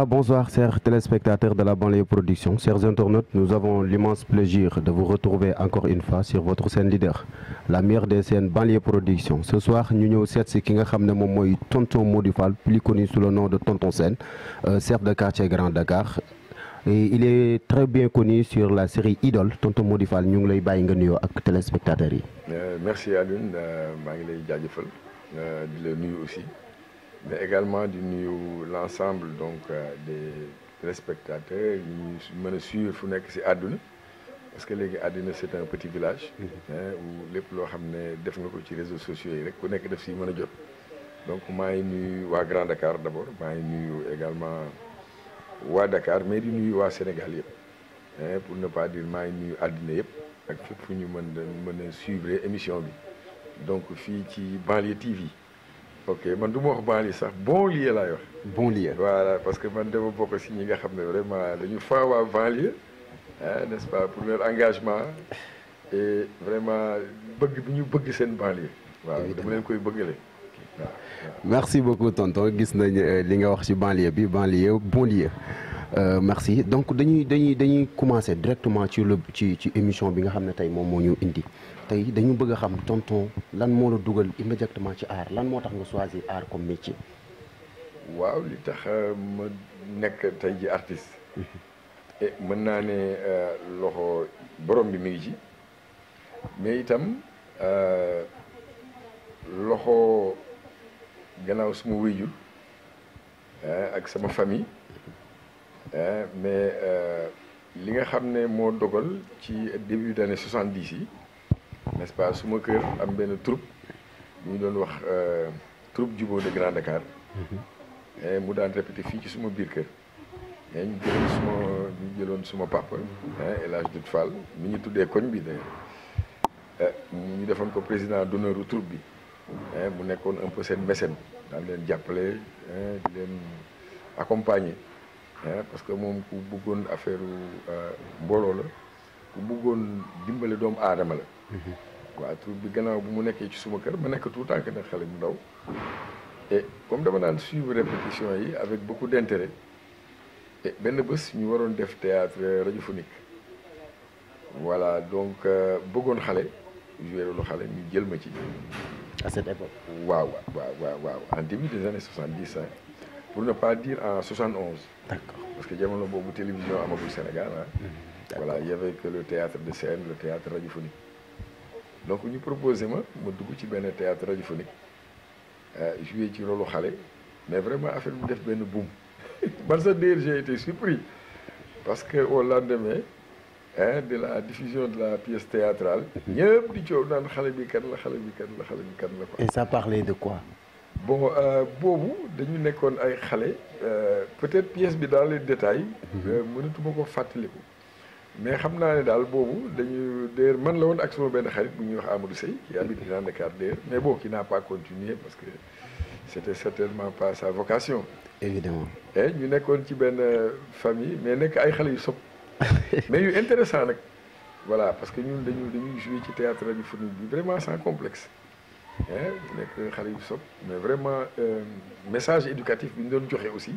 bonsoir, chers téléspectateurs de la banlieue production. Chers internautes, nous avons l'immense plaisir de vous retrouver encore une fois sur votre scène leader, la meilleure des scènes banlieue production. Ce soir, nous sommes ici ki nga xam ne moom mooy Tonton Modou Fall, plus connu sous le nom de Tonton Sène, chef de quartier Grand Dakar. Et il est très bien connu sur la série Idole. Tonton Modou Fall, ñu ngi lay bàyyi nga nuyoo ak téléspectateurs yi. Merci Alioune, maa ngi lay jaajëfal di la nuyu aussi. Mais également di nuyu l'ensemble donc des téléspectateurs yi ñu mën a suivre fu nekk ci àdduna parce que léegi àddina c'est un petit village où lépp loo xam ne def nga ko ci réseaux sociaux yi rek ku nekk def ci mën a jot. Donc maa ngi nuyu waa Grand Dakar d'abord, maa ngi nuyu également waa Dakar mais di nuyu waa Sénégal yëpp pour ne pas dire maa ngi nuyu àddina yëpp ak fépp fu ñu mën a suivre émission bi donc fii ci Banlieue TV. Ok man du ma wax banlieue sax banlieue laay wax. Banlieue voilà parce que man dama bokk ci ñi nga xam ne vraiment dañu faa waa banlieue n'est-ce pas pour leur engagement et vraiment bëgg bi ñu bëgg seen banlieue. waaw dama leen koy bëggale waaw. Merci beaucoup tonton gis nañ li nga wax ci banlieue bi banlieue merci donc dañuy commencer directement ci émission bi nga xam ne tey moom moo ñu indi. tey dañu bëgg a xam tonton lan moo la dugal immédiatement ci art lan moo tax nga choisir art comme métier. waaw li tax ma nekk tey ji artiste. et mën naa ne loxo borom bi mi ngi ci mais itam loxo gannaaw suma wéyjur ak sama famille mais li nga xam ne moo dogal ci début d'année 70 yi. N'est-ce pas suma kër am benn troupe ñu doon wax troupe Jubo de Grand Dakar mu daan répété fii ci suma biir kër ñu jëloon suma papa El Hadj Doudou Fall mi ñu tuddee koñ bi d'ailleurs ñu defoon ko président d'honneur u troupe bi mu nekkoon un peu seen mécène daan leen jàppale di leen accompagner parce que moom ku bëggoon affaire mbooloo la ku bëggoon dimbale doomu aadama la. waaw troupe bi gannaaw bu mu nekkee ci suma kër ma nekk tout le temps que ne xale bu ndaw et comme dama daan suivre répétition yi avec beaucoup d'intérêt et benn bés ñu waroon def théâtre radiophonique voilà donc bëggoon xale jouer lu xale ñu jël ma ci. à cette époque. waaw en début des années 70 pour ne pas dire en 71. D'accord. parce que jamono boobu télévision amagul Sénégal voilà il y avait que le théâtre de scène le théâtre radiophonique. donc ñu proposé ma dugg ci benn théâtre radiophonique joué ci rôle xale mais vraiment affaire bi def benn boom man sax d'ailleurs j'ai été surpris parce que au lendemain de la diffusion de la pièce théâtrale ñëpp di coow naan xale bi kan la xale bi kan la quoi. Et ça parlait de quoi? Bon boobu dañu nekkoon ay xale peut-être pièce bi dans les détails mënatuma ko fàttaliku. mais xam naa ne daal boobu dañu d'ailleurs man la woon ak sama benn xarit bu ñuy wax Amadou Sey qui habite Grand Dakar d'ailleurs mais bon qui n'a pas continué parce que c'était certainement pas sa vocation. Évidemment. et ñu nekkoon ci benn famille mais nekk ay xale yu sob mais yu intéressant nag voilà parce que ñun dañuy jouer ci théâtre radiophonique bi vraiment sans complexe nekk xale yu sob mais vraiment message éducatif bi ñu doon joxe aussi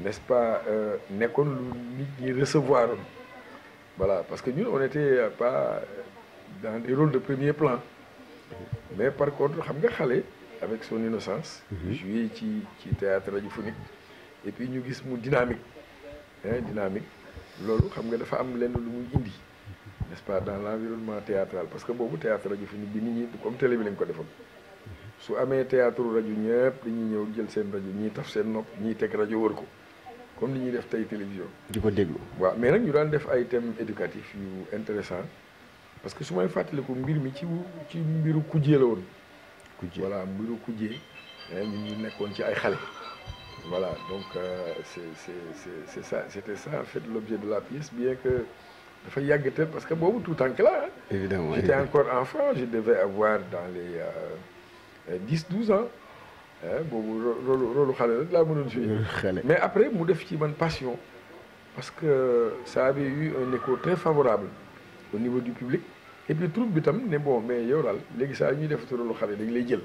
n'est-ce pas nekkoon lu nit ñi recevoir voilà parce que ñun on était pas dans des rôles de premier plan mais par contre xam nga xale avec son innocence jouer ci théâtre radiophonique et puis ñu gis mu dynamique loolu xam nga dafa am lenn lu muy indi n'est-ce pas dans l'environnement théâtral parce que boobu théâtre radiophonique bi nit ñi comme télé bi lañ ko defoon su amee théâtre rajo ñëpp dañuy ñëw jël seen rajo ñii taf seen nopp ñii teg rajo wër ko comme li ñuy def tey télévision. di ko déglu. waaw mais nag ñu daan def ay thèmes éducatifs yu intéressant parce que su may fàttaliku mbir mi ci mbiru kujjee la woon. kujjee voilà mbiru kujjee ñun ñu nekkoon ci ay xale. voilà donc c'est ça c'était ça en fait l'objet de la pièce bien que dafa yàgg te parce que boobu tout tànk la évidemment j'étais encore enfant je devais avoir dans les 10-12 ans. boobu rôle xale rek laa mënoon jouer mais après mu def ci man passion parce que ça avait eu un écho très favorable au niveau du public et puis troupe bi tam ne bon mais yow daal léegi saa ñuy def rôle xale dañ lay jël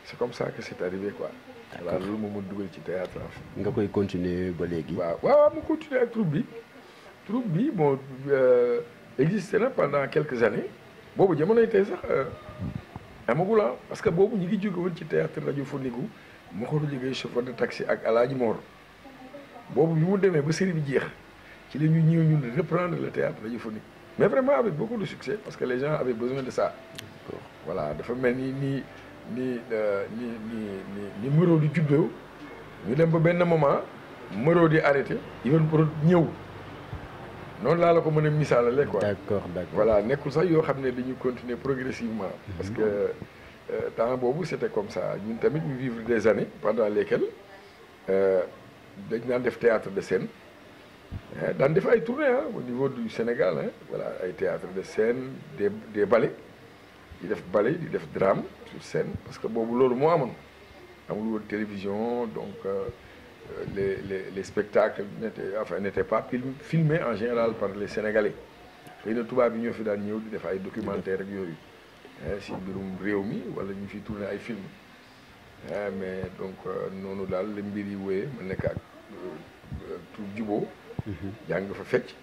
c'est comme ça que c'est arrivé quoi. voilà loolu moom ma dugal ci théâtre en fait. nga koy continuer ba léegi. waaw mu continuer ak troupe bi bon existé na pendant quelques années boobu jamonoy tey sax amagul parce que boobu ñu ngi jóge woon ci théâtre radiophonique gu ma ko liggéey chauffeur de taxi ak Alaaji Mor boobu bi mu demee ba série bi jeex ci la ñu ñëw ñun reprendre le théâtre radiophonique mais vraiment avec beaucoup de succès parce que les gens avaient besoin de ça. voilà dafa mel ni Marodi di juddoo ñu dem ba benn moment Marodi di arrêté Even Prod ñëw noonu laa la ko mën a misaalale quoi. d'accord voilà nekkul sax yoo xam ne dañuy continuer progressivement. parce que temps boobu c'était comme ça ñun tamit ñu vivre des années pendant lesquelles dañ daan def théâtre de scène daan def ay tournées au niveau du Sénégal voilà ay théâtre de scène des ballets di def ballet di def drame sur scène parce que boobu loolu moo amoon amul woon télévision donc les spectacles n'étaient pas filmés en général par les Sénégalais xëy na tubaab yi ñoo fi daan ñëw di def ay documentaire ak yooyu si mbirum réew mi wala ñu fi tourné ay film mais donc noonu daal la mbir yi wéyee ma nekk ak troupe Djibo jàng fa fecc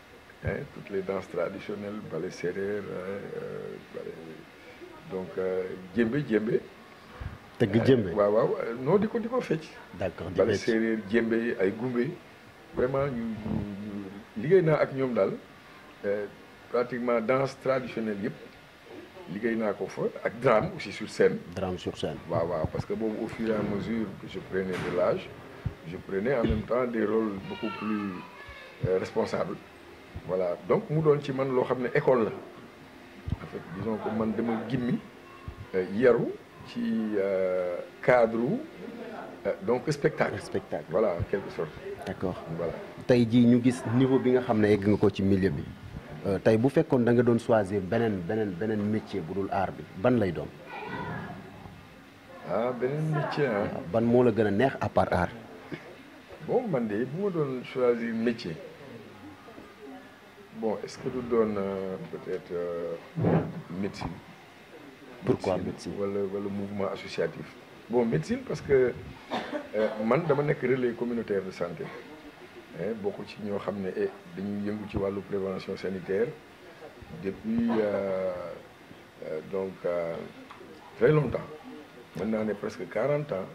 toutes les danses traditionnelles ballet séeréer donc jémbe tëgg jémbe waaw non di ko fecc d'accord ballet séeréer jémbe ay gumbe vraiment ñu liggéey naa ak ñoom daal pratiquement danse traditionnelle yëpp liggéey naa ko fa ak drame aussi sur scène waaw parce que boobu au fur et à mesure que je prenais de l'âge je prenais en même temps des rôles beaucoup plus responsables voilà donc mu doon ci man loo xam ne école la en fait disons que man dama gimmi yaru ci cadre donc spectacle voilà en quelque sorte. d'accord voilà tey jii ñu gis niveau bi nga xam ne egg nga ko ci milieu bi tey bu fekkoon da nga doon choisir beneen métier bu dul art bi ban lay doon. beneen métier ban moo la gën a neex à part art. bon man de bu ma doon choisir métier bon est-ce que du doon peut-être médecine. pourquoi médecine wala mouvement associatif. bon médecine parce que man dama nekk relais communautaire de santé bokk ci ñoo xam ne dañuy yëngu ci wàllu prévention sanitaire depuis donc très longtemps mën naa ne presque 40 ans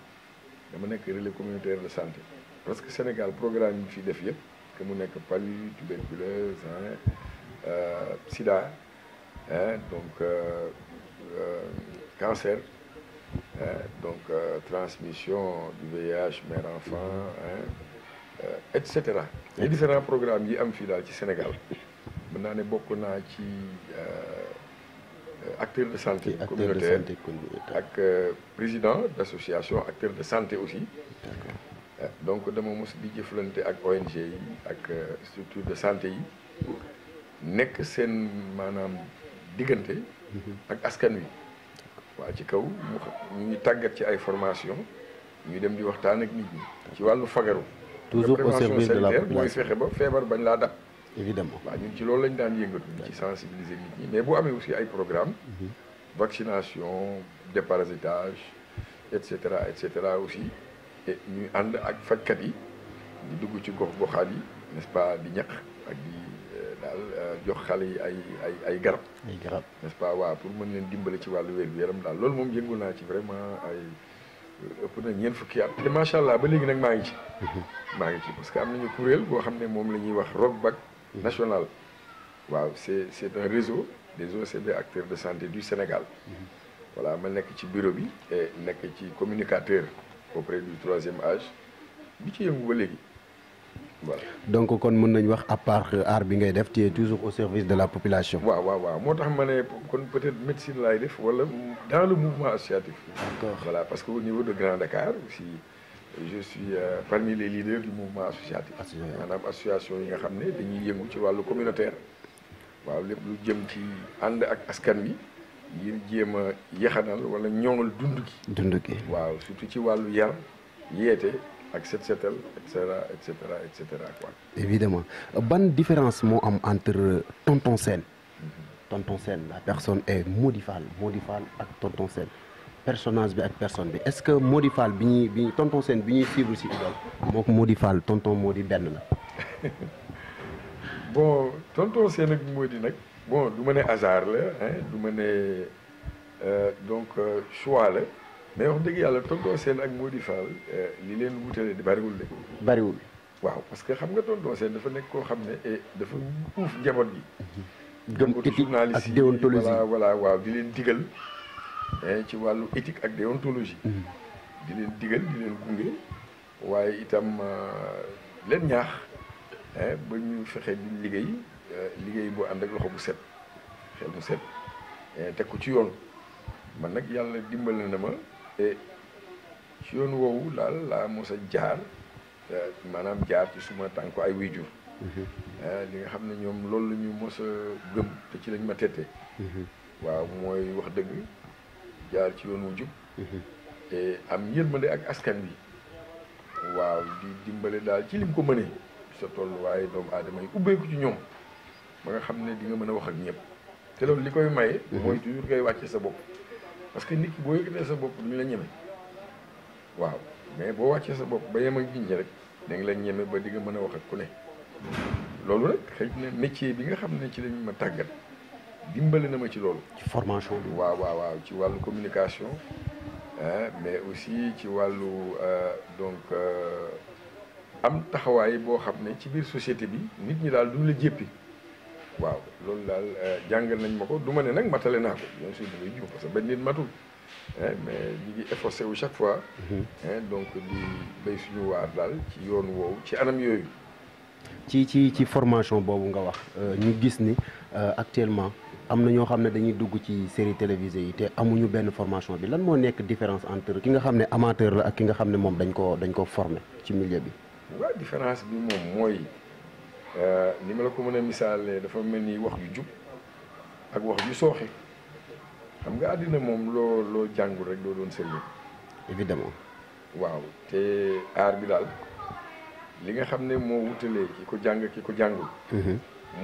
dama nekk relais communautaire de santé parce que Sénégal programme yi fi def yëpp que mu nekk palu tuberculose sida donc cancer donc transmission du VIH mère-enfant et cetera les différents programmes yi am fii daal ci Sénégal mën naa ne bokk naa ci acteur de santé communautaire ak président d'association acteur de santé aussi donc dama mos di jëflante ak ONG yi ak structure de santé yi nekk seen maanaam diggante ak askan wi waaw ci kaw ñu ngi tàggat ci ay formation ñu dem di waxtaan ak nit ñi ci wàllu fagaru toujours au service de la population mooy fexe ba feebar bañ laa dab évidemment waaw ñun ci loolu lañ daan yëngatu ci sensibiliser nit ñi mais bu amee aussi ay programme vaccination déparasitage et cetera aussi et ñuy ànd ak fajkat yi di dugg ci gox-goxaat yi n'est-ce pas di ñaq ak di daal jox xale yi ay garab n'est-ce pas waaw pour mën leen dimbale ci wàllu wér-gu-yaram daal loolu moom yëngu naa ci vraiment ay ëpp na ñeent fukki at te macha allah ba léegi nag maa ngi ci parce que am nañu kuréel boo xam ne moom la ñuy wax ROCBAC national waaw c'est un réseau des OCB acteurs de santé du Sénégal voilà ma nekk ci bureau bi et nekk ci communicateur auprès du 3e âge bi ci yëngu ba léegi voilà. donc kon mën nañu wax à part art bi ngay def tu es toujours au service de la population. waaw moo tax ma ne kon peut-être médecine laay def wala dans le mouvement associatif. d'accord voilà parce que au niveau de Grand Dakar aussi je suis parmi les leaders du mouvement associatif. maanaam association yi nga xam ne dañuy yëngu ci wàllu communautaire. waaw lépp lu jëm ci ànd ak askan wi ngir jéem a yaxanal wala ñoŋal dund gi. waaw surtout ci wàllu yar yeete. ak set setal et cetera quoi. évidemment ban différence moo am entre Tonton Sène la personne est Mody Fall ak Tonton Sène personnage bi ak personne bi est-ce que Mody Fall bi tonton Sène bi ñuy suivre ci Idole moo ko Mody Fall tonton Mody benn la. bon tonton Sène ak Mody nag bon du ma ne hasard la du ma ne donc choix la mais wax dëgg yàlla tonton Sène ak Mody Fall li leen wutale di bariwul de. bariwul. waaw parce que xam nga tonton Sène dafa nekk koo xam ne dafa uuf njaboot gi. gëm éthique ak déontologie voilà waaw di leen digal ci wàllu éthique ak déontologie. di leen digal di leen gunge waaye itam leen ñaax ba ñu fexe di liggéey bu ànd ak loxo bu set xel mu set teg ko ci yoon man nag yàlla dimbal na ma ci yoon woowu laa mos a jaar maanaam jaar ci suma tànku ay waajur li nga xam ne ñoom loolu la ñu mos a gëm te ci lañ ma tette waaw mooy wax dëgg jaar ci yoon wu jub te am yërmande ak askan bi waaw di dimbale daal ci lim ko mënee sa tolluwaay doomu aadama yi ubbeeku ci ñoom ba nga xam ne di nga mën a wax ak ñëpp te loolu li koy maye mooy toujours ngay wàcce sa bopp parce que nit ki boo yëkkatee sa bopp duñu la ñeme waaw mais boo wàccee sa bopp ba yem ak nit ñi rek da nga la ñeme ba di nga mën a wax ak ku ne loolu nag xëy na métier bi nga xam ne ci lañ ma tàggat dimbale na ma ci loolu. ci formation bi. waaw ci wàllu communication mais aussi ci wàllu donc am taxawaay boo xam ne ci biir société bi nit ñi daal duñ la jéppi waaw loolu daal jàngal nañ ma ko du ma ne nag matale naa ko bien sûr da ngay juum parce que benn nit matul mais ñu ngi efforcé wu chaque fois. donc di béy suñu waar daal ci yoon woowu ci anam yooyu. ci formation boobu nga wax ñu gis ni actuellement am na ñoo xam ne dañuy dugg ci série télévisée yi te amuñu benn formation bi lan moo nekk différence entre ki nga xam ne amateur la ak ki nga xam ne moom dañ ko formé ci milieu bi. waaw différence bi moom mooy ni ma la ko mën a misaalee dafa mel ni wax ju jub ak wax ju sooxe xam nga àddina moom loo jàngul rek doo doon sëriñ. évidemment. waaw te aar bi daal li nga xam ne moo wutalee ki ko jàng ki ko jàngul.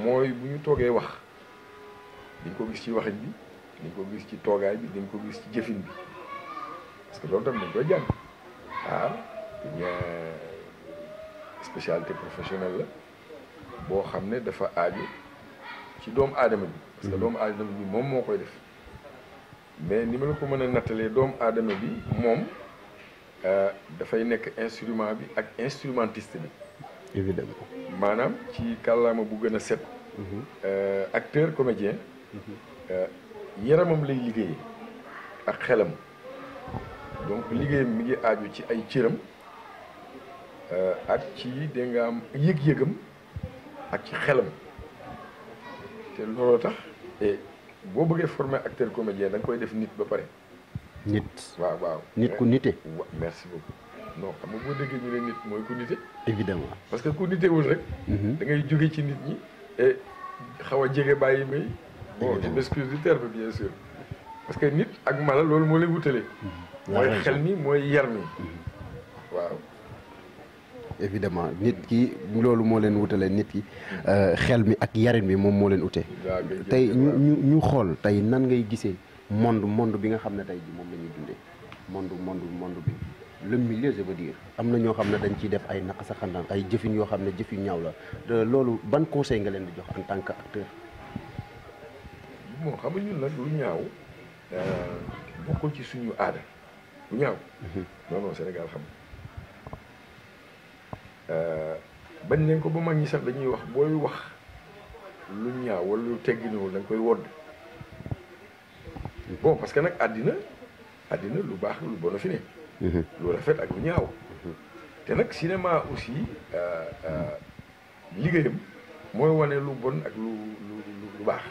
mooy bu ñu toogee wax di nga ko gis ci waxin bi di nga ko gis ci toogaay bi di nga ko gis ci jëfin bi parce que loolu tam dañ koy jàng aar spécialité professionnelle la boo xam ne dafa aaju ci doomu aadama bi parce que doomu aadama bi moom moo koy def mais ni ma la ko mën a nattalee doomu aadama bi moom dafay nekk instrument bi ak instrumentiste bi évidemment maanaam ci kàllaama bu gën a set acteur comédien yaramam lay liggéeyee ak xelam donc liggéeyam mi ngi aaju ci ay cëram ak ci da nga am yëg-yëgam ak ci xelam te looloo tax boo bëggee former acteur comédien da nga koy def nit ba pare. nit waaw nit ku nite. merci beaucoup non xam nga boo déggee ñu ne nit mooy ku nite. évidemment parce que ku nitewul rek. da ngay jóge ci nit ñi et xaw a jege bàyyi may. bon je m'excuse du terme bien sûr parce que nit ak mala loolu moo lay wutale. mooy xel mi mooy yar mi waaw. évidemment nit ki loolu moo leen wutale nit ki xel mi ak yarin bi moom moo leen ute. tey ñu xool tey nan ngay gisee monde bi nga xam ne tey ji moom la ñuy dundee monde bi le milieu je veux dire am na ñoo xam ne dañ ciy def ay naqasa xandaan ay jëfin yoo xam ne jëf yu ñaaw la loolu ban conseil nga leen di jox en tant que acteur. bon xam nga ñun nag lu ñaaw bokkul ci suñu aada lu ñaaw. non Sénégal xam bañ nañ ko ba mag ñi sax dañuy wax booy wax lu ñaaw wala lu tegginuwul da nga koy wodd bon parce que nag àddina lu baax lu bon a fi ne lu rafet ak lu ñaaw te nag cinéma aussi liggéeyam mooy wane lu bon ak lu baax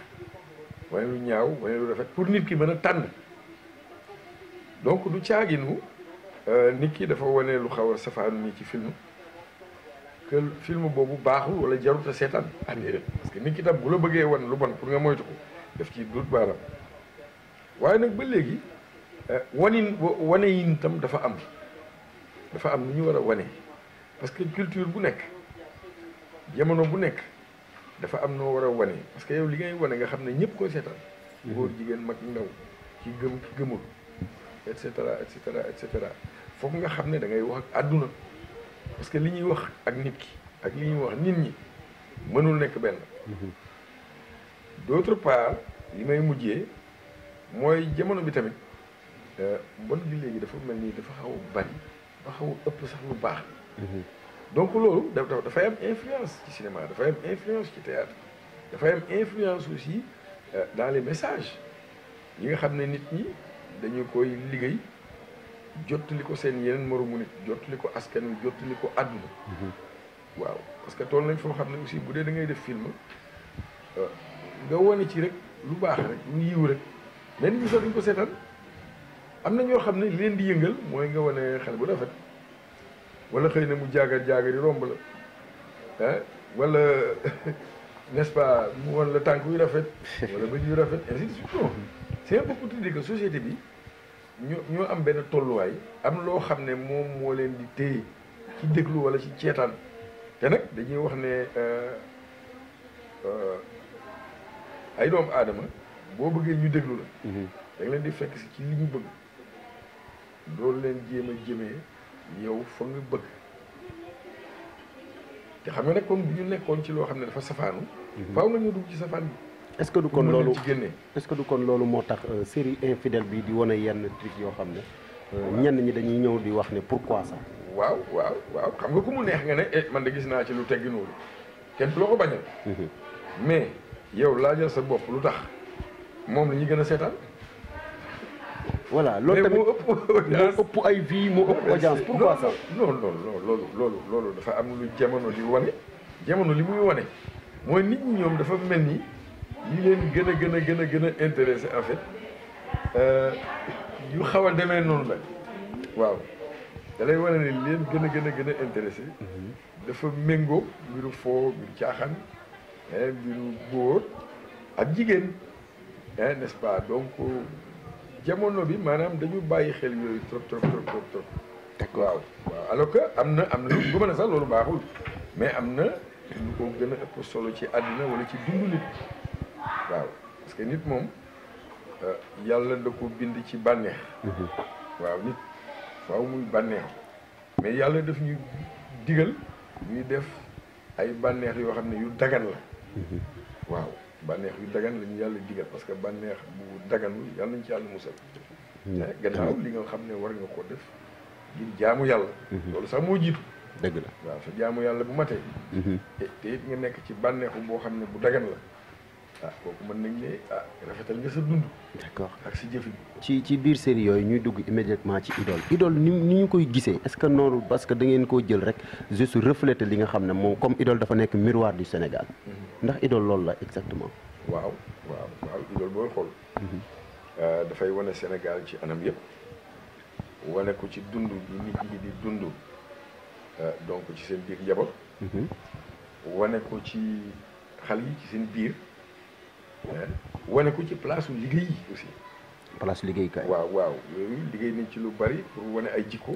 wane lu ñaaw wane lu rafet pour nit ki mën a tànn donc du caaginu nit ki dafa wane lu xaw a safaanu nii ci film que film boobu baaxul wala jarut a seetaan parce que nit ki tam bu la bëggee wan lu bon pour nga moytu ko def ci dut baaraam waaye nag ba léegi wane yin tam dafa am nu ñu war a wane parce que culture bu nekk jamono bu nekk dafa am noo war a wane parce que yow li ngay wane nga xam ne ñëpp koy seetaan góor jigéen mag ndaw ki gëm ki gëmul et cetera et cetera et cetera foog nga xam ne da ngay wax ak àdduna parce que li ñuy wax ak nit ki ak li ñuy wax nit ñi mënul nekk benn. D'autre part li may mujjee mooy jamono bi tamit mbon bi léegi dafa mel ni dafa xaw a bari dafa xaw a ëpp sax lu baax. donc loolu dafay am influence ci cinéma dafay am influence ci théâtre dafay am influence aussi dans les messages yi nga xam ne nit ñi dañu koy liggéey jottali ko seen yeneen moromu nit jottali ko askan wi jottali ko àdduna. waaw parce que toll nañ foo xam ne aussi bu dee da ngay def film nga wane ci rek lu baax rek lu yiw rek mais nit ñi sax duñ ko seetaan am na ñoo xam ne li leen di yëngal mooy nga wane xel bu rafet wala xëy na mu jaagar di romb la ah wala n'est-ce pas mu wan la tànk yu rafet wala bëñ yu rafet ainsi de suite. C'est un peu pour te dire que société bi ñoo am benn tolluwaay am loo xam ne moom moo leen di téye ci déglu wala ci ceetaan te nag dañuy wax ne ay doomu aadama boo bëggee ñu déglu la. da nga leen di fekk si ci li ñu bëgg loolu leen jéem a jëmee yow fa nga bëgg te xam nga nag comme bu ñu nekkoon ci loo xam ne dafa safaanu. faaw nga ñu dugg ci safaan bi. est-ce que du kon loolu ci génne. est-ce que du kon loolu moo tax série infidèle bi di wane yenn truc yoo xam ne ñenn ñi dañuy ñëw di wax ne pourquoi ça. waaw xam nga ku mu neex nga ne man de gis naa ci lu tegginuwul kenn du la ko bañal. mais yow laajal sa bopp lu tax moom la ñuy gën a seetaan. voilà loolu tamit moo ëpp ay vie moo ëpp audience pourquoi ça. non loolu dafa am lu jamono di wane jamono li muy wane mooy nit ñi ñoom dafa mel ni li leen gën a intéressé en fait yu xaw a demee noonu la waaw da lay wane ne li leen gën a intéressé dafa méngoo mbiru foo mbiru caaxaan mbiru góor ak jigéen n'est-ce pas donc jamono bi maanaam dañu bàyyi xel yooyu trop. waaw alors que am na lu bu ma ne sax loolu baaxul mais am na lu ko gën a ëpp solo ci àddina wala ci dundu nit waaw parce que nit moom yàlla da ko bind ci bànneex. waaw nit faaw muy bànneex mais yàlla daf ñu digal ñuy def ay bànneex yoo xam ne yu dagan la. waaw bànneex yu dagan la ñu yàlla digal parce que bànneex bu daganul yàlla nañ ci yàlla musal. gannaaw li nga xam ne war nga ko def ngir jaamu yàlla. loolu sax moo jiitu. dëgg la waaw sa jaamu yàlla bu matee. te it nga nekk ci bànneexu boo xam ne bu dagan la kooku mën nañ ne rafetal nga sa dund. d'accord ak si jëfin. ci biir série yooyu ñuy dugg immédiatement ci idole ni ñu koy gisee est-ce que noonu parce que da ngeen koo jël rek juste refléter li nga xam ne moom comme idole dafa nekk miroir du Sénégal. ndax idole loolu la exactement. waaw idole booy xool. dafay wane Sénégal ci anam yëpp wane ko ci dund bi nit ñi di dund donc ci seen biir njaboot. wane ko ci xale yi ci seen biir. wane ko ci place u liggéey yi aussi. place liggéeykaay. waaw yooyu liggéey nañ ci lu bari pour wane ay jikko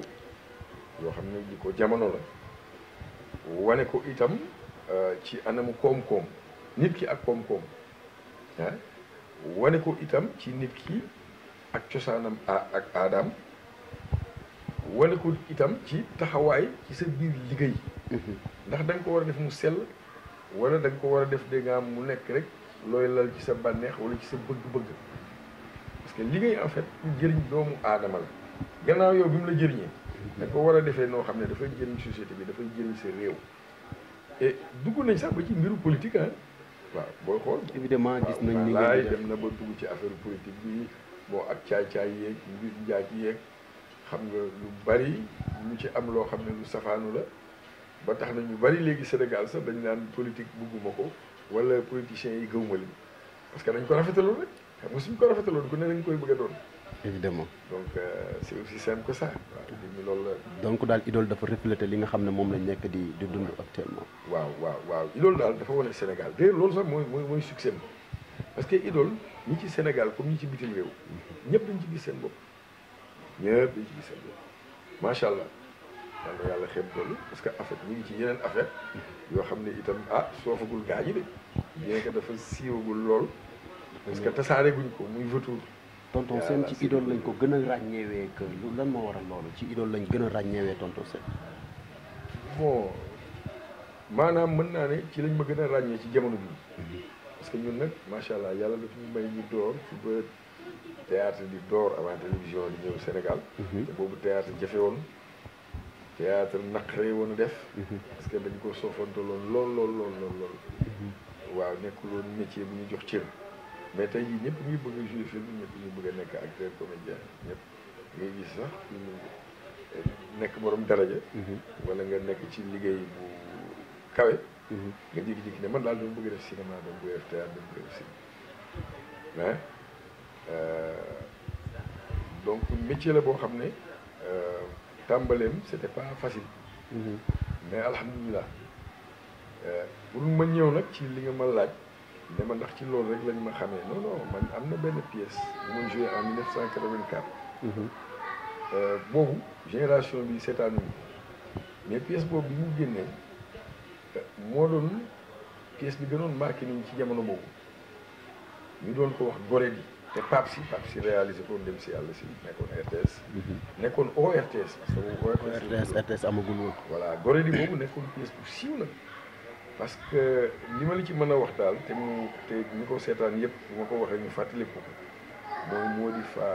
yoo xam ne jikko jamono la wane ko itam ci anamu koom-koom nit ki ak koom-koom wane ko itam ci nit ki ak cosaanam ak aadaam wane ko itam ci taxawaay ci sa biir liggéey. ndax da nga ko war a def mu sell wala da nga ko war a def dégg nga am mu nekk rek looy lal ci sa bànneex wala ci sa bëgg-bëgg parce que liggéey en fait pour jëriñ doomu aadama la gannaaw yow bi mu la jëriñee da nga ko war a defee noo xam ne dafay jëriñ société bi dafay jëriñ sa réew et dugg nañ sax ba ci mbiru politique waaw booy xool évidemment gis nañ ni laay dem na ba dugg ci affaire politique bi bon ak caay-caay yeeg mbir njaaj yeeg xam nga lu bari lu ci am loo xam ne lu safaanu la ba tax na ñu bari léegi Sénégal sax dañ naan politique bugguma ko wala politiciens yi gëwuma leen parce que dañ ko rafetaloon rek xam nga suñ ko rafetaloon ku ne dañ koy bëgg a doon. évidemment donc c'est aussi simple que ça. waaw ñu loolu la. donc daal idole dafa refléter li nga xam ne moom lañ nekk di dund actuellement. waaw idole daal dafa wane Sénégal d'ailleurs loolu sax mooy succès bi parce que idole ñi ci Sénégal comme ñi ci bitim réew ñëpp dañ ci gis seen bopp macha allah. yàlla xeeb loolu parce que en fait ñu ngi ci yeneen affaire yoo xam ne itam soofagul gaa ñi de bien que dafa siiwagul lool parce que tasaare guñ ko muy vautour tonton Sène ci idole lañ ko gën a ràññeewee que lan moo waral loolu ci idole lañ gën a ràññeewee tonton Sène. bon maanaam mën naa ne ci lañ ma gën a ràññee ci jamono bi parce que ñun nag macha allah yàlla daf ñu may ñu door ci ba théâtre di door avant télévision di ñëw Sénégal. te boobu théâtre jafe woon théâtre naqaree woon a def. parce que dañ ko soofantaloon lool. waaw nekkul woon métier bu ñu jox cër. mais tey jii ñëpp ñuy bëgg a jouer film ñëpp ñu bëgg a nekk acteur comédien ñëpp ngay gis sax nekk borom daraja. wala nga nekk ci liggéey bu kawe. nga jékki-jékki ne man daal dama bëgg def cinéma dama bëgg def théâtre dama bëgg def cinéma donc métier la boo xam ne tàmbaleem c'était pas facile. mais alhamdulilah pour ma ñëw nag ci li nga ma laaj. ne ma ndax ci loolu rek lañ ma xamee non man am na benn pièce bu ma joué en 1984. boobu génération bi seetaanuñu mais pièce boobu bi mu génnee moo doon pièce bi gënoon marqué niñ ci jamono boobu ñu doon ko wax Gorée bi te Pape si réalisé ko dem si yàlla si nekkoon RTS. nekkoon ORTS parce que boobu RTS amagul woon. voilà Gorée bi boobu nekkoon pièce bu siiw nag. parce que li ma la ci mën a wax daal te ñu ko seetaan yëpp bu ma ko waxee ñu fàttaliku ko mooy moo di fa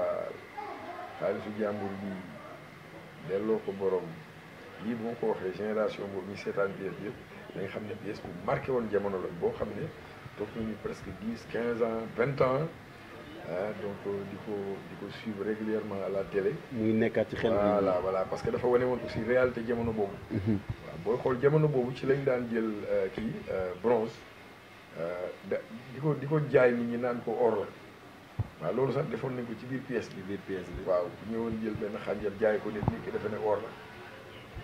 xaalisu jàmbur bi delloo ko borom lii bu ma ko waxee génération boobu ñu seetaan pièce bi yëpp da nga xam ne pièce bu marqué woon jamono la boo xam ne toog nañu presque 10 15 ans 20 ans donc di ko suivre régulièrement à la télé. muy nekkaat ci xel bi voilà parce que dafa wane woon aussi réalité jamono boobu. booy xool jamono boobu ci lañ daan jël bronze di ko jaay nit ñi naan ko or la waaw loolu sax defoon nañ ko ci biir pièce bi. waaw bu ñëwoon jël benn xànjar jaay ko nit ki defe ne or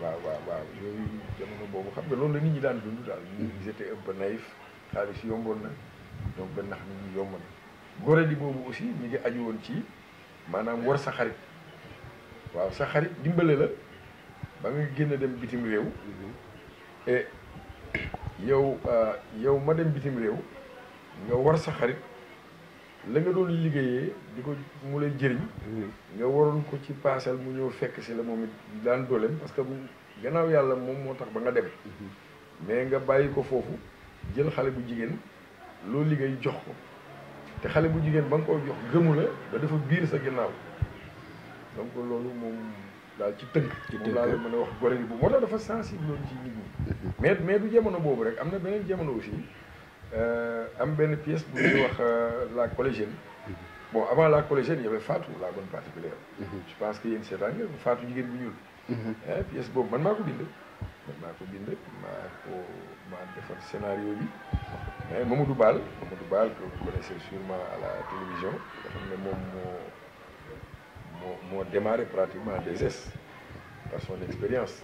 la waaw yooyu jamono boobu xam nga loolu la nit ñi daan dund daal. ils étaient un peu naïfs xaalis yomboon na donc ba nax nit ñi yomb na. Gorée di boobu aussi ñu ngi aju woon ci maanaam war sa xarit waaw sa xarit dimbale la. ba nga génn dem bitim réew et yow ma dem bitim réew nga war sa xarit la nga doon liggéeyee di ko mu lay jëriñ nga waroon ko ci paasal mu ñëw fekk si la moom it daan dooleem parce que gannaaw yàlla moom moo tax ba nga dem mais nga bàyyi ko foofu jël xale bu jigéen loo liggéey jox ko te xale bu jigéen ba nga koy jox gëmu la ba dafa biir sa ginnaaw donc loolu moom daal ci tënk moom laa la mën a wax Gorée bi moo tax dafa sensible loolu ci nit ñi mais du jamono boobu rek am na beneen jamono aussi am benn pièce bu ñuy wax la collégienne bon avant la collégienne y avait Fatou la bonne particulière je pense que yéen seetaan nga Fatou jigéen bu ñuul pièce boobu man maa ko bind maa defar scénario bi Mamadou Ball que vous connaissez sûrement à la télévision nga xam ne moom moo démarré pratiquement DSS par son expérience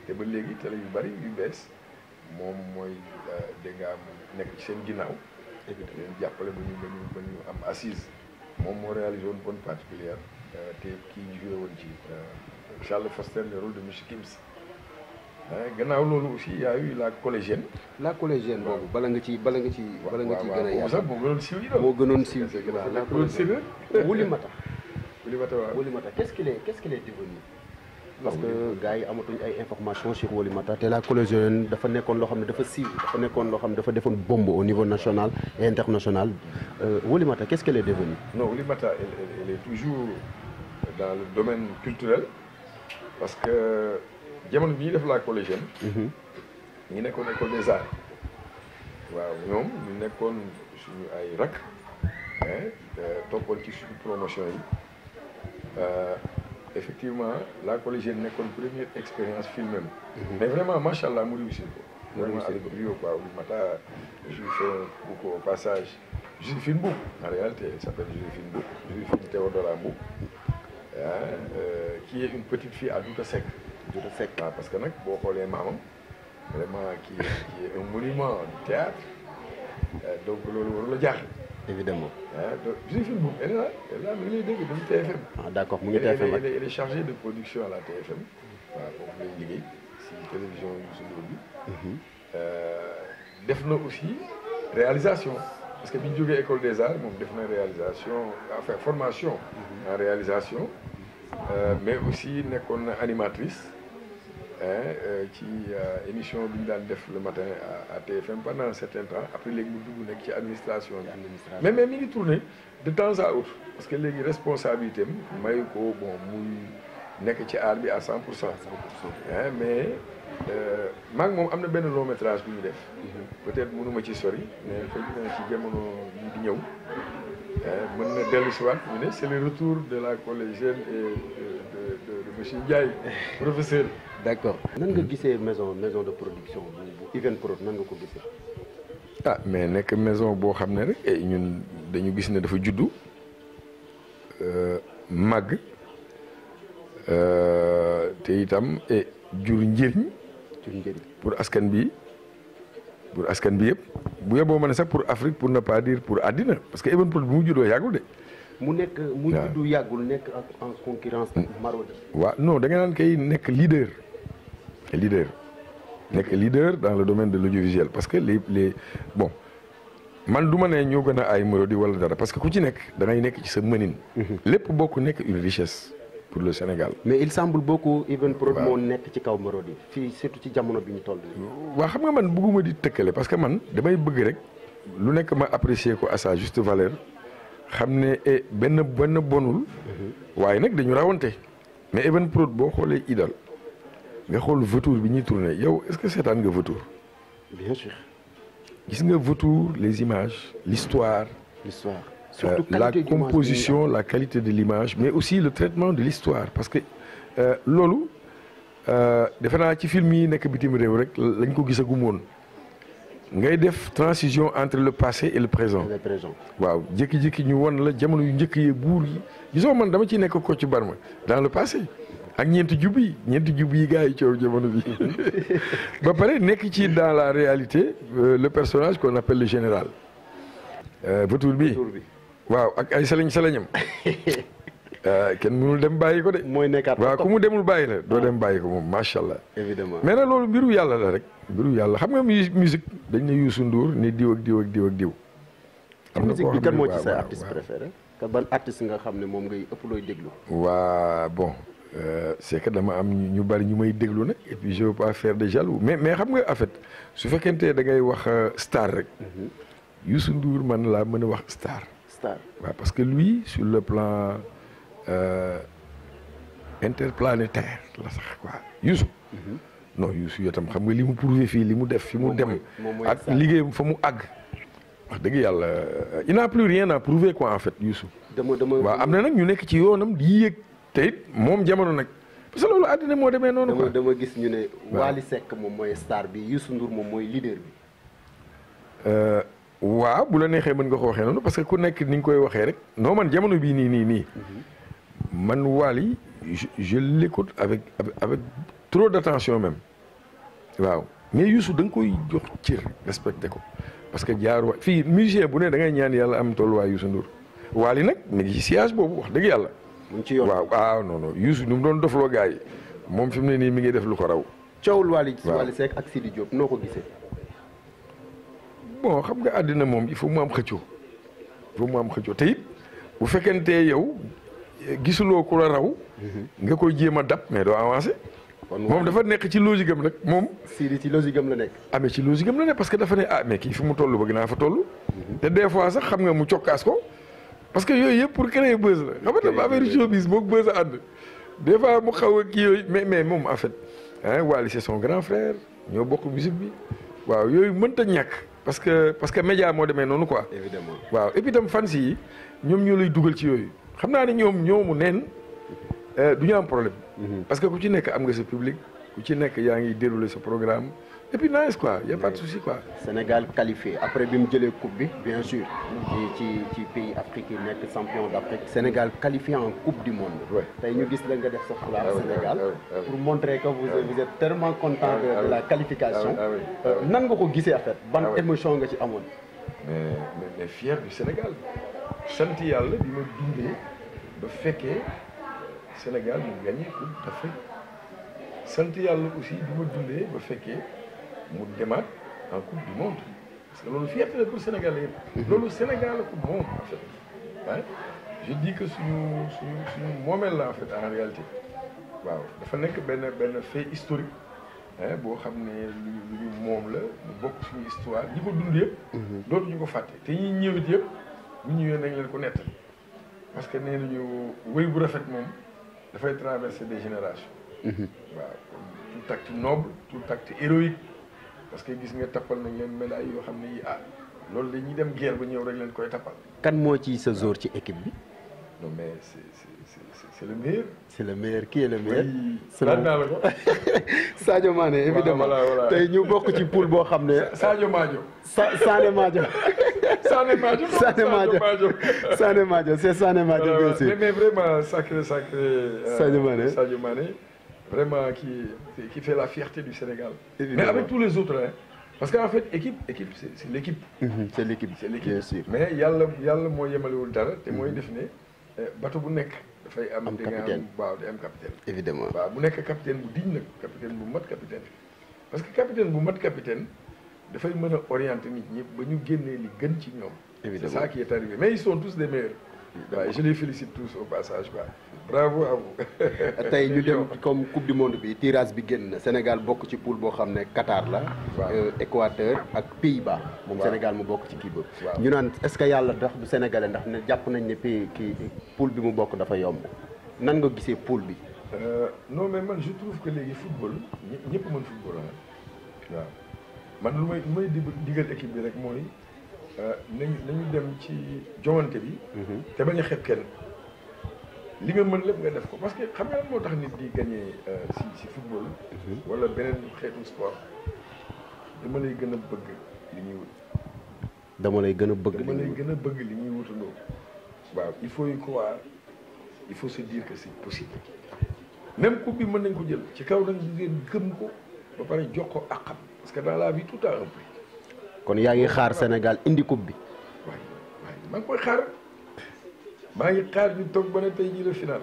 te ba léegi télé yu bari yu bees moom mooy dégg nga am nekk ci seen ginnaaw leen jàppale ba ñu am assise moom moo réalisé woon bonne particulière te kii joué woon ci Charles Foster le rôle de monsieur Kims gannaaw loolu aussi y a eu la collégienne boobu bala nga ci gën a yaatu sax moo gënoon siiw yi doon moo gënoon siiw la collégienne Oulimata waaw Oulimata qu'est-ce qu'il est devenu parce que gars yi amatuñ ay informations sur Oulimata te la collégienne dafa nekkoon loo xam ne dafa siiw dafa nekkoon loo xam ne dafa defoon bombe au niveau national et international Oulimata qu'est-ce qu'elle est devenue? Non, Oulimata elle est toujours dans le domaine culturel parce que jamono bi ñuy def la collégienne ñu nekkoon école des arts waaw ñoom ñu nekkoon suñu ay rak toppoon ci suñu promotion yi effectivement la collégienne nekkoon première expérience filmée mais vraiment macha allah mu réussir ko vraiment avec brio quoi Oulimata je fais beaucoup au passage Joséphine Mboup en réalité elle s'appelle Joséphine Théodora Mboup qui est une petite fille à Douta Seck waaw parce que nag boo xoolee maamam vraiment qui est un monument du théâtre donc loolu waru la jaaxle évidemment donc Joséphine Mboup elle est là mi ngi lay dégg dañu TFM d'accord mu ngi TFM elle est chargée de production à la TFM waaw foofu lay liggéey si télévision Youssou Ndour bi def na aussi réalisation parce que bi ñu jógee école des arts moom def na réalisation enfin formation en réalisation mais aussi nekkoon na animatrice ci émission bi ñu daan def le matin à TFM pendant un certain temps après léegi mu dugg nekk ci administration bi mais mi ngi tourné de temps à autre parce que léegi responsabilité am mayu ko bon muy nekk ci art bi à 100%. Mais maa ngi moom am na benn long métrage bu ñu def peut-être mënuma ci sori mais xëy na ci jamono yi di ñëw mën na dellu si waat ñu ne c'est le retour de la collégienne et de monsieur Ndiaye professeur. D'accord. Nan nga gisee maison de production bu Evenprod nan nga ko gisee. Ah mais nekk maison boo xam ne rek ñun dañu gis ne dafa juddu màgg te itam jur njëriñ pour askan bi yëpp bu yeboo ma ne sax pour Afrique pour ne pas dire pour àddina parce que Evenprod bu mu juddoo yàggul de. mu juddu yàggul nekk en concurrence ak Marodi. waaw non da nga naan kay nekk leader dans le domaine de l'audiovisuel parce que les bon man du ma ne ñoo gën a ay Marodi wala dara parce que ku ci nekk da ngay nekk ci sa mënin. lépp bokk nekk une richesse pour le Sénégal. mais il semble beaucoup Evenprod moo nekk ci kaw Marodi fii surtout ci jamono bi ñu toll nii. waaw xam nga man bëgguma di tëkkale parce que man damay bëgg rek lu nekk ma apprécier ko à sa juste valeur xam ne benn bonul. waaye nag dañu rawante mais Evenprod boo xoolee Idole nga xool Vautour bi ñuy tourné yow est-ce que seetaan nga Vautour. bien sûr. gis nga Vautour les images l'histoire. Surtout la composition la qualité de l'image mais aussi le traitement de l'histoire parce que loolu defe naa ci film yi nekk bitim réew rek lañ ko gisagum woon ngay def transition entre le passé et le présent. waaw jékki-jékki ñu won la jamono yu njëkk yi buur yi gisoo man dama ciy nekk Kocc Barma dans le passé ak ñeenti jub yi gars yi coow jamono bi ba pare nekk ci dans la réalité le personnage qu'on appelle le général Vautour bi waaw ak ay salañam kenn mënul dem bàyyi ko de. mooy nekkaat waaw ku mu demul bàyyi la doo dem bàyyi ko moom macha allah. évidemment mais nag loolu mbiru yàlla la rek. mbiru yàlla xam nga musique dañ ne Youssou Ndour ni diw ak diw ak diw ak diw. am na koo xam ne kan moo ci sa artiste préféré. ka ban artiste nga xam ne moom ngay ëpp looy déglu. waa bon c'est que dama am ñu bari ñu may déglu nag et puis je veux pas faire de jaloux mais xam nga en fait su fekkente da ngay wax star rek. Youssou Ndour man laa mën a wax star. waaw parce que lui sur le plan interplanétaire la sax quoi Youssou. non Youssou yow tam xam nga li mu prouvé fii li mu def fi mu dem. ak liggéeyam fa mu àgg. wax dëgg yàlla il n'a plus rien à prouver quoi en fait Youssou. waaw am na nag ñu nekk ci yoonam di yéeg te it moom jamono nag parce que loolu àddina moo demee noonu quoi. dama gis ñu ne. Wally Seck moom mooy star bi Youssou Ndour moom mooy leader bi. waaw bu la neexee mën nga ko waxee noonu parce que ku nekk ni nga koy waxee rek non man jamono bii nii man Wally je l'écoute avec trop d'attention même waaw mais Youssou da nga koy jox cër respecté ko parce que jaar fii musicien bu ne da ngay ñaan yàlla am tolluwaay Youssou Ndour Wally nag mi ngi ci siège boobu wax dëgg yàlla. mu ngi ci yoon waaw non Youssou nu mu doon dofloo gars yi moom fi mu ne nii mi ngi def lu ko raw. coowul Wally Seck ak Sidi Diop noo ko gisee. bon xam nga àddina moom il faut mu am xëccoo te it bu fekkente yow gisuloo ku la raw. nga koy jéem a dab mais doo avancé. moom dafa nekk ci logique am rek moom. Sidi ci logique am la nekk. mais ci logique am la nekk parce que dafa ne mais kii fi mu toll bëgg naa fa toll. te des fois sax xam nga mu cokkaas ko parce que yooyu yëpp pour créer buzz la. xam nga dafa affaire showbiz moom buzz a ànd. des fois mu xaw a kii yooyu mais moom en fait Wally c'est son grand frère ñoo bokk musique bi waaw yooyu mënta ñàkk. parce que média moo demee noonu quoi. évidemment waaw et puis itam fans yi ñoom ñoo lay dugal ci yooyu xam naa ne ñoomu neen du ñu am problème. parce que ku ci nekk am nga sa public ku ci nekk yaa ngi dérouler sa programme et puis nice quoi y a pas de souci quoi. Sénégal qualifié après bi mu jëlee coupe bi bien sûr ci pays Afrique yi nekk champion d'Afrique. Sénégal qualifié en coupe du monde. tey ñu gis la nga def sa fulaar Sénégal. pour montrer que vous êtes tellement content de la qualification. nan nga ko gisee en fait. ban émotion nga ci amoon. mais fier du Sénégal. sant yàlla bi ma dundee ba fekkee Sénégal mu gagné coupe d'Afrique sant yàlla aussi bi ma dundee ba fekkee mu demaat en coupe du monde parce que loolu fierté la pour Sénégal yëpp. loolu Sénégal la ko moom en fait ah je dis que suñu moomeel la en fait en réalité waaw dafa nekk benn fait historique boo xam ne lu ñu moom la mu bokk suñu histoire ñi ko dund yëpp. dootu ñu ko fàtte te ñi ñëwit yëpp bu ñëwee nañ leen ko nettali parce que nee nañu wéy bu rafet moom dafay traverser des générations. waaw tout acte noble tout acte héroïque parce que gis nga tappal nañ leen médaille yoo xam ne yi loolu la ñuy dem guerre ba ñëw rek leen koy tappal. kan moo ci sa jour ci équipe bi. non mais c'est le meilleur. c'est le meilleur qui est le meilleur. daan naa la ko. Sadio Mané évidemment tey ñu bokk ci poule boo xam ne. Sadio Madio. Sané Madio. Sané Madio. Sané Madio c'est Sané Madio bien sûr. mais vraiment sacré. Sadio Mané. Vraiment qui fait la fierté du Sénégal. Évidemment. Mais avec tous les autres parce qu'en fait équipe c'est l'équipe. c'est l'équipe bien sûr. mais yàlla moo yemalewul dara te mooy def ne bateau bu nekk dafay am capitaine waaw di am capitaine. évidemment waaw bu nekk capitaine bu digne nag capitaine bu mat capitaine parce que capitaine bu mat capitaine dafay mën a orienter nit ñi ba ñu génnee li gën ci ñoom. évidemment c'est ça qui est arrivé mais ils sont tous des meilleurs. waaw je les félicite tous au passage quoi. bravo à vous. tey ñu dem comme coupe du monde bi tirage bi génn na Sénégal bokk ci poule boo xam ne Qatar la. Équateur ak Pays-Bas. moom Sénégal mu bokk ci kii boobu. ñu naan est-ce que yàlla ndax du sénégalais ndax ne jàpp nañ ne poule bi mu bokk dafa yomb nan nga gisee poule bi. non mais man je trouve que léegi football ñëpp mën football waaw man lu may digal équipe bi rek mooy nañu dem ci joŋante bi. te bañ a xeeb kenn. li nga mën lépp nga def ko parce que xam nga lan moo tax nit di gagné si football. wala beneen xeetu sport dama lay gën a bëgg li ñuy wut. dama lay gën a bëgg li ñuy wutandoo. waaw il faut y croire il faut se dire que c'est possible même coupe bi mën nañ ko jël ci kaw nag di leen gëm ko ba pare jox ko àqam parce que dans la vie tout a un prix. kon yaa ngi xaar Sénégal indi coupe bi. waaye maa ngi koy xaar. maa ngi xaar ñu toog ba ne tey jii la final.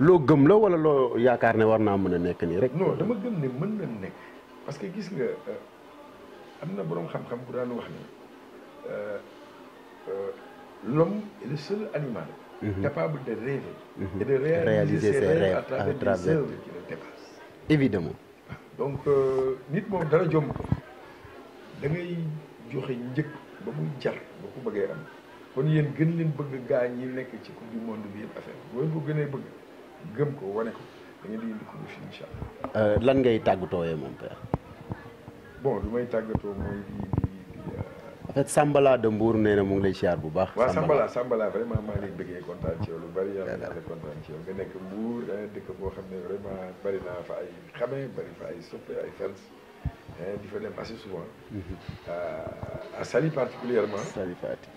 loo gëm la wala loo yaakaar ne war naa mën a nekk nii rek. non dama gëm ne mën na nekk parce que gis nga am na boroom xam-xam bu daan wax ni l'homme est le seul animal. capable de rêver. et de réaliser ses rêves à travers des œuvres qui le dépassent. évidemment. donc nit moom dara jomb ko da ngay joxe njëkk ba muy jar ba ku bëggee am. kon yéen gën leen bëgg gaa ñi nekk ci coupe du monde bi yëpp affaire booy ko gënee bëgg gëm ko wane ko da ngeen di indi ko fi incha allah. lan ngay tàggatooyee mon père. bon lu may tàggatoo mooy di en fait Sambala de Mbour nee na mu ngi lay siyaar bu baax. waaw Sambala vraiment maa ngi lay bëggee kontaan ci yow lu bari yàlla na kontaan ci yow nga nekk Mbour dëkk boo xam ne vraiment bari naa fa ay xame bari fa ay soppe ay fans. di fa dem assez souvent. à Saly particulièrement.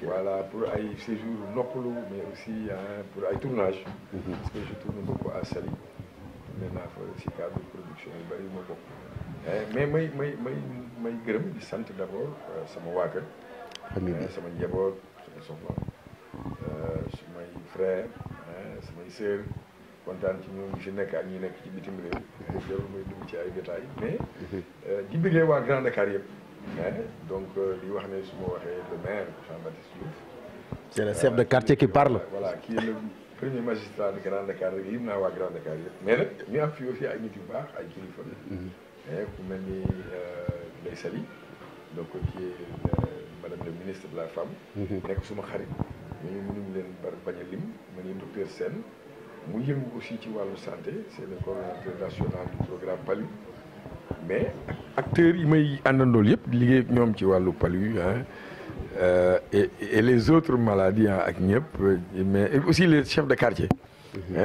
Voilà pour ay séjour noppalu mais aussi pour ay tournage. parce que je tourne beaucoup à Saly. maintenant fa si cadre production yu bari ma bokk. mais may gërëm di sant d'abord sama waa kër. sama njaboot sama soxna samay frère samay sœur. kontaan ci ñoom ñi fi nekk ak ñi nekk ci bitim réew. jarul may dugg ci ay détails mais. di bëggee waa Grand Dakar yëpp. donc di wax ne su ma waxee le maire Jean-Baptiste Diouf. c'est le chef de quartier qui parle. voilà qui est le premier magistrat de Grand Dakar rek lim naa waa Grand Dakar yëpp. mais nag ñu am fi aussi ay nit yu baax ay kilifa. ku mel ni Ndeye Saly donc qui est madame le ministre de la femme. nekk suma xarit. ñu mënuñu leen bañ a lim ma ni docteur Sène. mu yëngu aussi ci wàllu santé c'est le coordonnateur national du programme PALU mais acteurs yi may àndandool yëpp di liggéey ak ñoom ci wàllu PALU et les autres maladies ak ñëpp mais aussi les chefs de quartier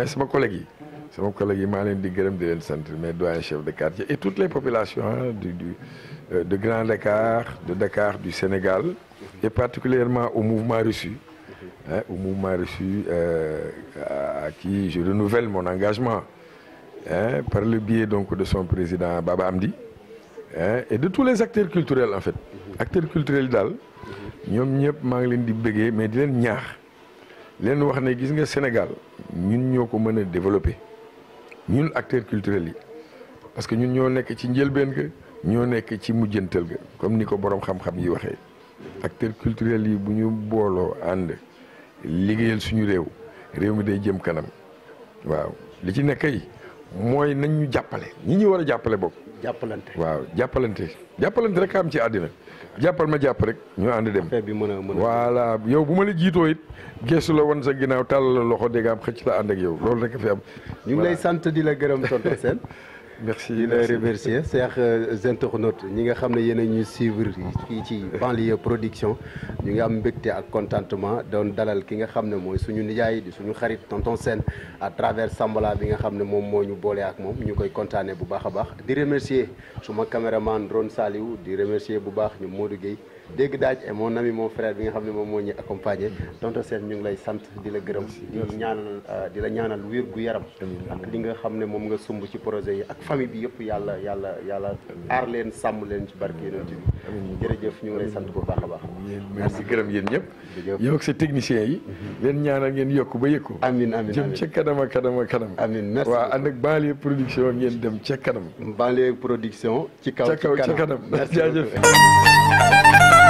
sama collègues yi maa leen di gërëm di leen sant mais doyen chef de quartier et toutes les populations de Grand Dakar de Dakar du Sénégal et particulièrement au mouvement reçu au mouvement reçu à qui je renouvelle mon engagement par le biais donc de son président Baba Amdi et de tous les acteurs culturels en fait acteurs culturels daal ñoom ñëpp maa ngi leen di bëggee mais di leen ñaax leen wax ne gis nga Sénégal ñun ñoo ko mën a développer ñun acteurs culturels yi parce que ñun ñoo nekk ci njëlbeen ga ñoo nekk ci mujjantal ga comme ni ko borom xam-xam yi waxee acteurs culturels yi bu ñu booloo ànd liggéeyal suñu réew mi day jëm kanam waaw li ci nekk yi mooy nañ ñu jàppale ñi ñu war a jàppale bopp. jàppalante waaw jàppalante rek am ci àddina jàppal ma jàpp rek ñu ànd dem. affaire bi mën a voilà yow bu ma la jiitoo it geesu la woon sa ginnaaw tàll la loxo dégg am xëcc la ànd ak yow loolu rek a fi am. ñu ngi lay sant di la gërëm tonton Sène. merci di la remercier chers internautes ñi nga xam ne yéen a ñuy suivre fii ci Banlieue Production ñu ngi am mbégte ak contentement doon dalal ki nga xam ne mooy suñu nijaay di suñu xarit tonton Sène à travers Sambala bi nga xam ne moom moo ñu boole ak moom ñu koy kontaanee bu baax a baax di remercier suma caméraman Ron Saliou di remercier bu baax ñu Modou Gueye dégg daaj et mon ami mon frère bi nga xam ne moom moo ñu accompagné tonton Sène ñu ngi lay sant di la gërëm di la ñaanal wér gu yaram ak li nga xam ne moom nga sumb ci projet yi ak famille bi yëpp yàlla aar leen sàmm leen ci barke yonent bi jërëjëf ñu ngi lay sant bu baax a baax merci gërëm yéen ñëpp yow ak sa techniciens yi leen ñaanal ngeen yokk ba yëkku amiin jëm ca kanam amiin merci waaw ànd ak Banlieue Production ngeen dem ca kanam Banlieue Production ci kaw ca kanam jaajëf